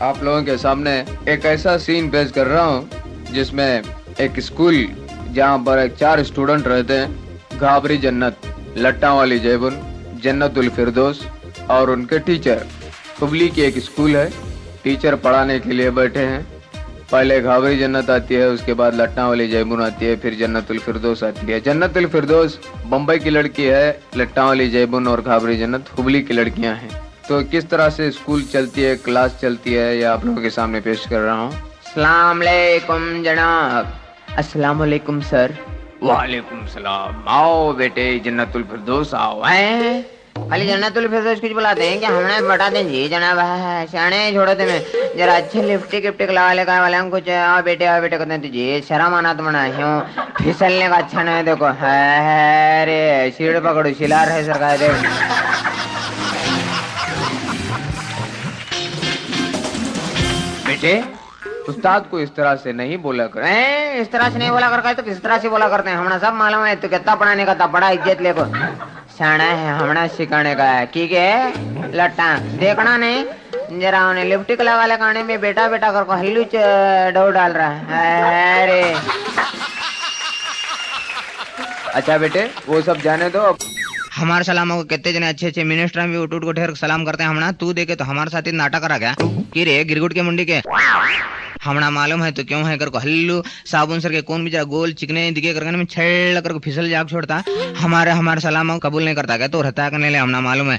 आप लोगों के सामने एक ऐसा सीन पेश कर रहा हूँ जिसमें एक स्कूल जहाँ पर एक 4 स्टूडेंट रहते हैं, घाबरी जन्नत, लट्टा वाली जैबुन, जन्नतुल फिरदौस और उनके टीचर। हुबली की एक स्कूल है, टीचर पढ़ाने के लिए बैठे हैं। पहले घाबरी जन्नत आती है, उसके बाद लट्टा वाली जैबुन आती है, फिर जन्नतुल फिरदौस आती है। जन्नतुल फिरदौस बम्बई की लड़की है, लट्टा वाली जैबुन और घाबरी जन्नत हुबली की लड़कियां हैं। तो किस तरह से स्कूल चलती है, क्लास चलती है, ये आप लोगों के सामने पेश कर रहा हूँ। अस्सलाम वालेकुम जनाब। अस्सलाम वालेकुम सर। वालेकुम सलाम। आओ बेटे, जन्नतुल फिरदौस आओ। खाली जन्नतुल फिरदौस कुछ बुलाते हैं क्या? हमने बता दें जी जनाब। शाने छोड़ो तुम्हें, जरा अच्छे लिफ्टिक विफ्टिक लगा ले वाले हम कुछ। आओ बेटे कहते हैं तुझे शर्म आना तो मना क्यों फिसलने का अच्छा नहीं। देखो है रे, सीढ़ पकड़ो, शिलार है सरकार। देख बेटे, उस्ताद को इस तरह से नहीं बोला कर। इस तरह से नहीं बोला कर तो किस तरह से बोला करते हैं? हमारा सब मालूम है। तू कितना पढ़ाने का था, बड़ा इज्जत ले को शाना है, हमारा सिखाने का है। ठीक है लट्टा, देखना नहीं जरा उन्हें लिपटिक लगा लगाने में बेटा बेटा कर को हल्लू डो डाल रहा है रे। अच्छा बेटे, वो सब जाने दो। हमारे सलामों को कितने जने अच्छे अच्छे मिनिस्टर भी उठ को ठहर सलाम करते हैं। हमना तू देखे तो हमारे साथ ही नाटक करा क्या कि रे गिरगुट के मुंडी के हमना मालूम है तो क्यों है कर को हल्लू साबुन सर के कौन भी जरा गोल चिकने दिखे कर में छेड़ कर फिसल जाग छोड़ता। हमारे सलामों कबूल नहीं करता क्या? तो रहता करने ले हमना मालूम है।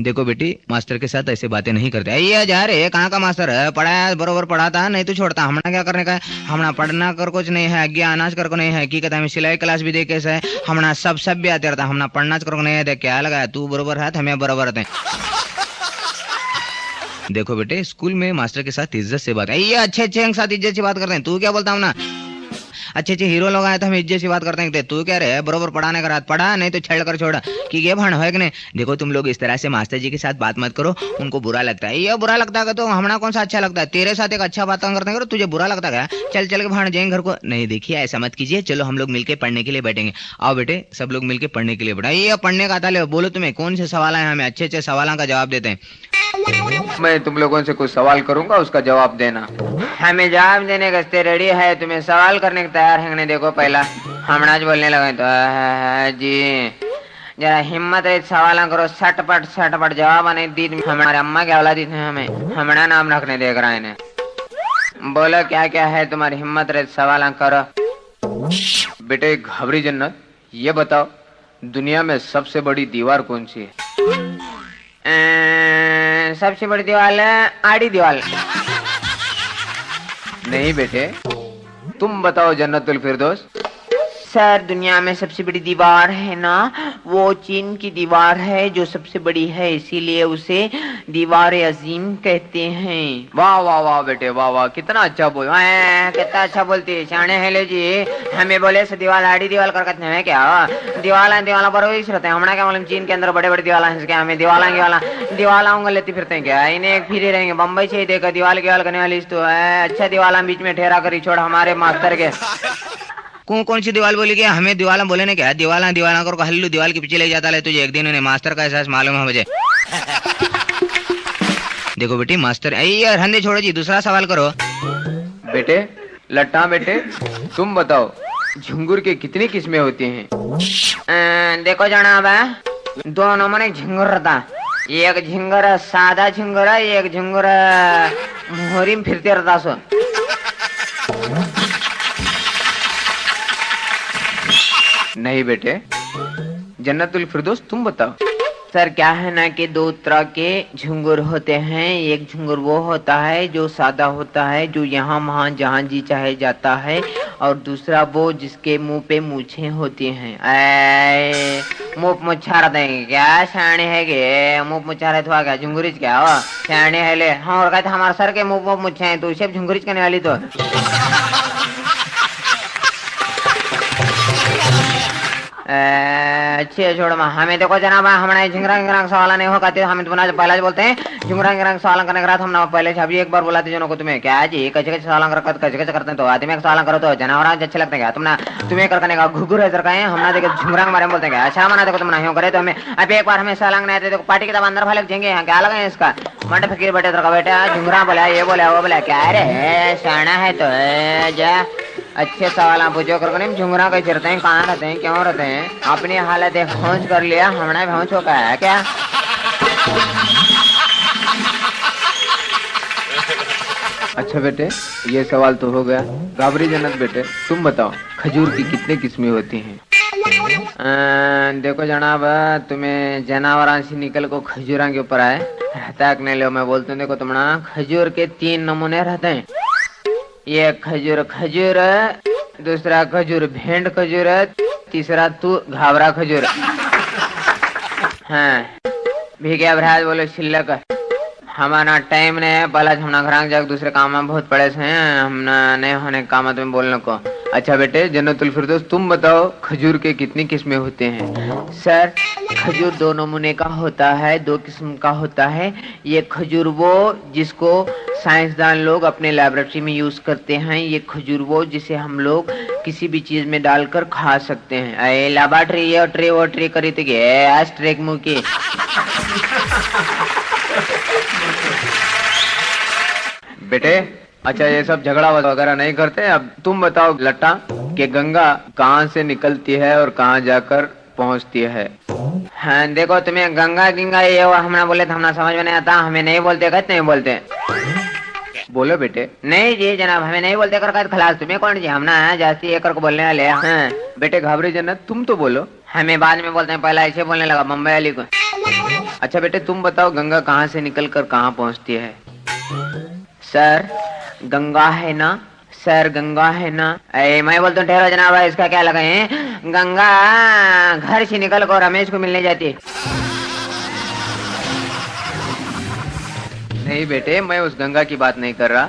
देखो बेटी, मास्टर के साथ ऐसे बातें नहीं करते। ये जा रहे कहाँ का मास्टर है? पढ़ाया बरोबर पढ़ाता नहीं तो छोड़ता। हमना क्या करने का है? हमना पढ़ना कर कुछ नहीं है, आज्ञा अनाज कर को नहीं है। की कहता है सिलाई क्लास भी देखे से हमना सब भी आते रहता। हमना पढ़ना कर को नहीं है। देख क्या लगा, तू बरोबर है, हमें बरोबर रहते। देखो बेटे, स्कूल में मास्टर के साथ इज्जत से बात है। ये अच्छे के साथ इज्जत से बात करते हैं। तू क्या बोलता हूँ ना, अच्छे हीरो लोग आए तो हम इज्जत से बात करते हैं। तू क्या रहे बरोबर पढ़ाने का रात पढ़ा नहीं तो छेड़ कर छोड़ा कि ये भाण है कि नहीं। देखो तुम लोग इस तरह से मास्टर जी के साथ बात मत करो, उनको बुरा लगता है। ये बुरा लगता है तो हमारा कौन सा अच्छा लगता है? तेरे साथ एक अच्छा बात करते हैं, तुझे बुरा लगता है? चल के भाण जाएंगे घर को। नहीं देखिए ऐसा मत कीजिए, चलो हम लोग मिलकर पढ़ने के लिए बैठेंगे। आओ बेटे, सब लोग मिलकर पढ़ने के लिए बैठा। ये पढ़ने का आता ले, बोलो तुम्हें कौन से सवाल है, हमें अच्छे अच्छे सवालों का जवाब देते हैं। मैं तुम लोगों से कुछ सवाल करूंगा, उसका जवाब देना। हमें जवाब देने का रेडी है, तुम्हें सवाल करने के तैयार है। देखो पहला हम आज बोलने लगे तो जी जरा हिम्मत है, सवाल करो, सटपट जवाब नहीं दी। हमारे अम्मा के औलादी थे, हमें हमारा नाम रखने देख रहा है। बोलो क्या क्या है तुम्हारी हिम्मत रहे, सवाल करो। बेटे घाबरी जन्नत, ये बताओ दुनिया में सबसे बड़ी दीवार कौन सी है? सबसे बड़ी दीवार आड़ी दीवार। नहीं बेटे, तुम बताओ जन्नतुल फिरदौस। सर दुनिया में सबसे बड़ी दीवार है ना, वो चीन की दीवार है जो सबसे बड़ी है, इसीलिए उसे दीवार अजीम कहते हैं। वाह वाह वाह बेटे, वाह वाह, कितना अच्छा बोल। कितना अच्छा बोलती है शाने है ले जी। हमें बोले से दीवार आड़ी दीवार कर कहते हैं क्या? दीवाला पर रहते हैं। हमारा क्या मालूम चीन के अंदर बड़े बड़े दीवाला है क्या? हमें दीवाला लेती फिरते हैं क्या? इन्हें एक फिर रहेंगे बम्बई से ही देखा दीवाल करने वाली तो है। अच्छा दीवाला बीच में ठहरा कर छोड़ हमारे मास्टर के। कौन सी दीवार बोली गया? हमें दीवाला बोले ने क्या? दीवाला कर हल्लू दीवाल के पीछे ले जाता है तुझे। एक दिन उन्हें मास्टर का एहसास मालूम है मुझे। देखो बेटी मास्टर यार हंदे छोड़ो जी, दूसरा सवाल करो। बेटे लट्टा, बेटे तुम बताओ झुंगुर के कितनी किस्में होती हैं? देखो जनाब, 2 नंबर झिंगुर रहता। एक झिंगर सादा झिंगर है, एक झिंगर मोहरी में फिरते रहता। सो नहीं बेटे, जन्नतुल फिरदौस तुम बताओ। सर क्या है ना कि 2 तरह के झुंगुर होते हैं। एक झुंगुर वो होता है जो सादा होता है, जो यहाँ वहाँ जहाँ जी चाहे जाता है, और दूसरा वो जिसके मुंह पे मूछें होती हैं। मुंह मुच्छार देंगे क्या? शाने है के मुंह मुच्छार है तो क्या झुंगुरिच क्या हो? शाने है ले। हाँ और कहते हमारे सर के मुंह मुच्छे हैं तो उसे झुंगुरिच करने वाली तो अच्छे छोड़ मा हमें देखो जनाब हमारे झिंगरा झिंगरा सवाल नहीं हो कहते हमें तुम्हारा पहला बोलते हैं झिंगरा झिंगरा सवाल करने के बाद हम पहले अभी एक बार बोलाते जनों को तुम्हें क्या जी कैसे कैसे सवाल कैसे कैसे करते हैं तो आदमी का सवाल करो तो जानवर अच्छे लगते हैं तुमने तुम्हें करने का घुघुर है सर कहें हमने देखो झिंगरा के बारे में बोलते हैं अच्छा मना देखो तुम नहीं करे तो हमें अब एक बार हमें सवाल नहीं आते देखो पार्टी के तब अंदर भाले झेंगे यहाँ क्या लगे इसका मट फकीर बैठे का बेटा झिंगरा बोला ये बोला वो बोला क्या रे शाना है तो जा अच्छे सवाल पूछो कर झुमरा कैसे रहते हैं कहाँ रहते हैं क्यों रहते हैं अपनी हालत एक पहुँच कर लिया हमने पहुँच हो का है क्या अच्छा बेटे ये सवाल तो हो गया। गाबरी जन्नत बेटे तुम बताओ खजूर की कितने किस्में होती हैं? देखो जनाब तुम्हें जानवरां से निकल को खजूरा के ऊपर आए तक नहीं लो मैं बोलता हूँ देखो तुम्हारा खजूर के 3 नमूने रहते हैं। ये खजूर खजूर दूसरा खजूर भेंड खजूर तीसरा तू घावरा खजूर। हाँ भीगे भराज बोलो शिल्लक हमारा टाइम ने पहला हम घर जाकर दूसरे काम में बहुत पड़े से हम नहीं होने काम तुम्हें बोलने को। अच्छा बेटे जन्नतुल फिरदौस तुम बताओ खजूर के कितनी किस्में होते हैं? सर खजूर 2 नमूने का होता है 2 किस्म का होता है। ये खजूर वो जिसको साइंसदान लोग अपने लैबोरेटरी में यूज करते हैं। ये खजूर वो जिसे हम लोग किसी भी चीज में डालकर खा सकते हैं। लैबोरेटरी ये ट्रे वो ट्रे करी थी आज ट्रेक मुँह की बेटे अच्छा ये सब झगड़ा वगैरह नहीं करते। अब तुम बताओ लट्टा कि गंगा कहाँ से निकलती है और कहाँ जाकर पहुँचती है? हाँ देखो तुम्हें गंगा गिंगा ये वो हमने बोले तो हमने समझ में नहीं आता हमें नहीं बोलते कहते नहीं बोलते बोलो बेटे। नहीं जी जनाब हमें नहीं बोलते कर खलास तुम्हें कौन जी हमने जाती एक को बोलने वाले। हाँ बेटे घाबरी जन्नत तुम तो बोलो। हमें बाद में बोलते हैं पहला ऐसे बोलने लगा मुंबई वाली को। अच्छा बेटे तुम बताओ गंगा कहाँ से निकल कर कहाँ पहुँचती है? सर गंगा है ना सर गंगा है ना मैं बोलता हूँ ठहरो जनाब इसका क्या लगा है गंगा घर से निकल कर रमेश को मिलने जाती है। नहीं बेटे मैं उस गंगा की बात नहीं कर रहा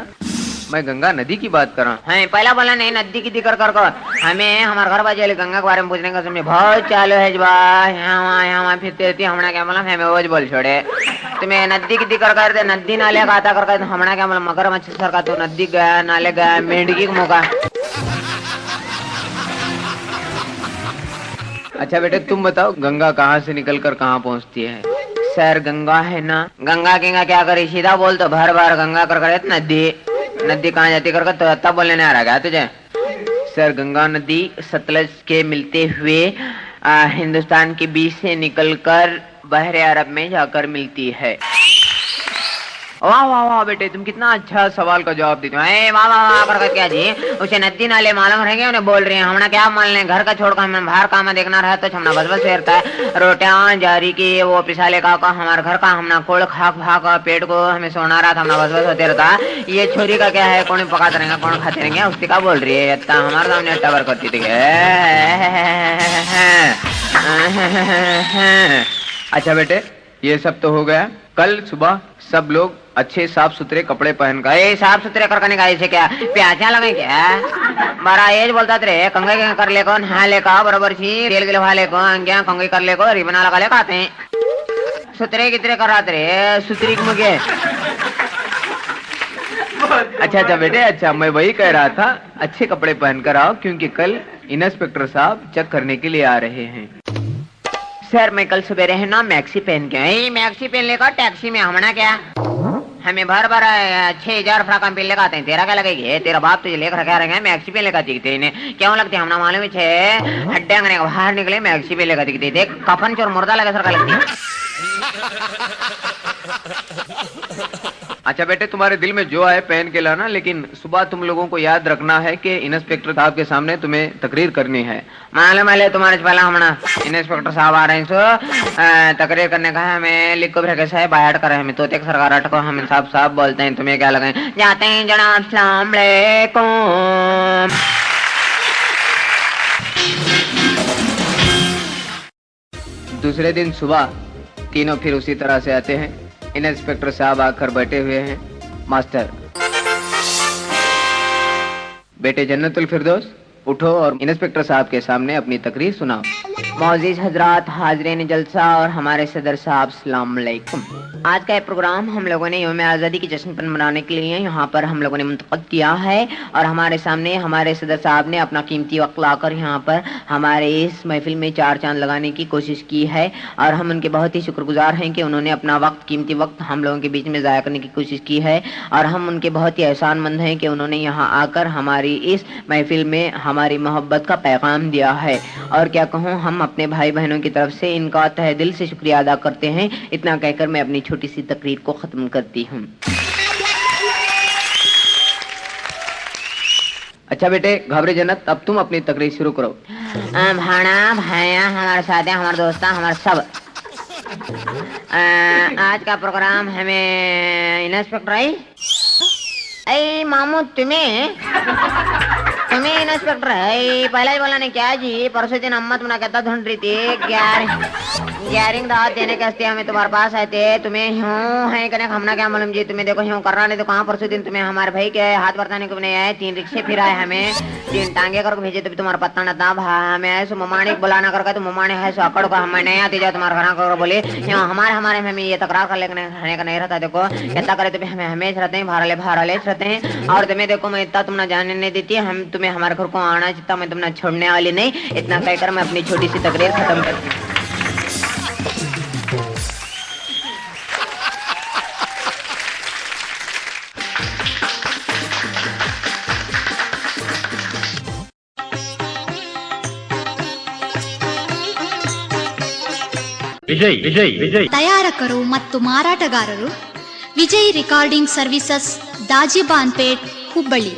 मैं गंगा नदी की बात कर रहा हूँ। हाँ पहला बोला नहीं नदी की दिक्कत कर हमें हमारे घर बाजी वाली गंगा के बारे में पूछने का समय बहुत चालू है यहाँ फिरती रहती हमारा क्या बोला हमें वो बोल छोड़े तुम्हें नदी की दिक्कत करते नदी नाले का आता करके हमारा क्या बोला मगर मच्छी सर का तो नदी गया नाले गया मेंढकी का मौका। अच्छा बेटे तुम बताओ गंगा कहाँ से निकल कर कहाँ पहुँचती है? सर गंगा है ना गंगा किंगा क्या करे सीधा बोल तो भर भर गंगा कर नदी नदी कहाँ जाती कर तो तब बोलने नहीं आ रहा क्या तुझे? सर गंगा नदी सतलज के मिलते हुए हिंदुस्तान के बीच से निकलकर बहरे अरब में जाकर मिलती है। वाह वाह वाह बेटे तुम कितना अच्छा सवाल का जवाब देते हो। वाह वाह वाह कर क्या जी उसे नदी नाले मालूम रहेंगे उन्हें बोल रहे हैं हमने क्या मान लें घर का छोड़कर हमें बाहर काम देखना रहा तो हमने बस बस फेरता है रोटियां जारी की वो पिसाले का हमारे घर का हमने कोड़ खाक भाग पेट को हमें सोना रहा था हमने बस बस होते रहता। ये छोरी का क्या है कौन पकाते रहेंगे कौन खाते रहेंगे उसकी का बोल रही है इतना हमारे सामने टबर करती थी। अच्छा बेटे ये सब तो हो गया। कल सुबह सब लोग अच्छे साफ सुथरे कपड़े पहनकर साफ सुथरे करने का ऐसे क्या प्याचा लगे क्या बड़ा एज बोलता थे कंगे कर ले को नहा ले का बराबर छी तेल गिलवा ले को अंगिया कंगे कर ले को रिबना लगा ले खाते हैं सुथरे कितने कराते रे सुथरी मुझे। अच्छा बेटे अच्छा मैं वही कह रहा था अच्छे कपड़े पहनकर आओ क्योंकि कल इंस्पेक्टर साहब चेक करने के लिए आ रहे हैं। सर मैं कल सवेरे है ना मैक्सी पहन के मैक्सी पहन लेगा टैक्सी में हमना क्या हमें बार बार 6000 फ्राक पहन लेकर आते हैं तेरा क्या लगेगी तेरा बाप तुझे लेकर रखा रहेगा मैक्सी पहन लेकर दिखते इन्हें क्यों लगती है हमने मालूम है हड्डे अंगने का बाहर निकले मैक्सी पहन लेकर दिखते देख कफन चोर मुर्दा लगा सर का लगती है। अच्छा बेटे तुम्हारे दिल में जो आए पहन के लाना लेकिन सुबह तुम लोगों को याद रखना है कि इंस्पेक्टर साहब के सामने तुम्हें तकरीर करनी है। मालूम है तुम्हारे पहला हमारा इंस्पेक्टर साहब आ रहे हैं सो तकरीर करने का है हमें लिख को कैसा है बाहर कर हमें तो सरकार को हम साहब साहब बोलते हैं तुम्हें क्या लगे जाते हैं जनाब अस्सलाम वालेकुम। दूसरे दिन सुबह तीनों फिर उसी तरह से आते हैं। इंस्पेक्टर साहब आकर बैठे हुए हैं। मास्टर बेटे जन्नतुल फिरदौस उठो और इंस्पेक्टर साहब के सामने अपनी तकरीर सुनाओ। मौजूद हजरात, हाजरीन जलसा और हमारे सदर साहब, अस्सलाम वालेकुम। आज का ये प्रोग्राम हम लोगों ने यौम आज़ादी की जश्न पर मनाने के लिए यहाँ पर हम लोगों ने मुंतखब किया है और हमारे सामने हमारे सदर साहब ने अपना कीमती वक्त लाकर यहाँ पर हमारे इस महफिल में चार चांद लगाने की कोशिश की है और हम उनके बहुत ही शुक्रगुजार हैं कि उन्होंने अपना वक्त, कीमती वक्त हम लोगों के बीच में ज़ाया करने की कोशिश की है और हम उनके बहुत ही एहसानमंद हैं कि उन्होंने यहाँ आकर हमारी इस महफिल में हमारी मोहब्बत का पैगाम दिया है। और क्या कहूँ, हम अपने भाई बहनों की तरफ से इनका तहे दिल से शुक्रिया अदा करते हैं। इतना कहकर मैं अपनी छोटी सी तकरीर को खत्म करती हूँ। अच्छा बेटे घाबरे जन्नत, अब तुम अपनी तकरीर शुरू करो। भाना भैया, हमारे साथ है, हमारे दोस्त, हमारे सब। आज का प्रोग्राम हमें इंस्पेक्टर आई ऐ मामू, तुम्हें इंस्पेक्टर है पहला ही बोला नहीं क्या जी? परसों दिन अम्मा तुमने कहता ढूंढ रही थी ग्यारिंग दावत देने के हस्ते हमें तुम्हारे पास आए थे। तुम्हें ह्यूं है कने हमना क्या मालूम जी? तुम्हें देखो ह्यूं कर रहा नहीं तो कहाँ परसों दिन तुम्हें हमारे भाई के हाथ बरताने को नहीं आए, 3 रिक्शे फिर आए, हमें 3 टांगे करके भेजे तो भी तुम्हारा पत्ता न था। हमें ऐसे मुमाने बुलाना करके तो मुमाने है सो अकड़ को हमें नहीं आती जाओ तुम्हारे घर कर बोले हमारे में ये तकरार कर लेने का नहीं रहता। देखो इतना करे तो भी हमें हमेशा रहते हैं, भारले रहते हैं। और तुम्हें देखो मैं इतना तुम जाने नहीं देती, हम तुम्हें हमारे घर को आना चाहता, मैं तुम्हें छोड़ने वाली नहीं। इतना कहकर मैं अपनी छोटी सी तकरीर खत्म करती हूँ। ತಯಾರಕರು ಮತ್ತು ಮಾರಾಟಗಾರರು ವಿಜಯ್ ರೆಕಾರ್ಡಿಂಗ್ ಸರ್ವಿಸಸ್, ದಾಜಿಬಾನ್ಪೇಟ್, ಹುಬ್ಬಳ್ಳಿ।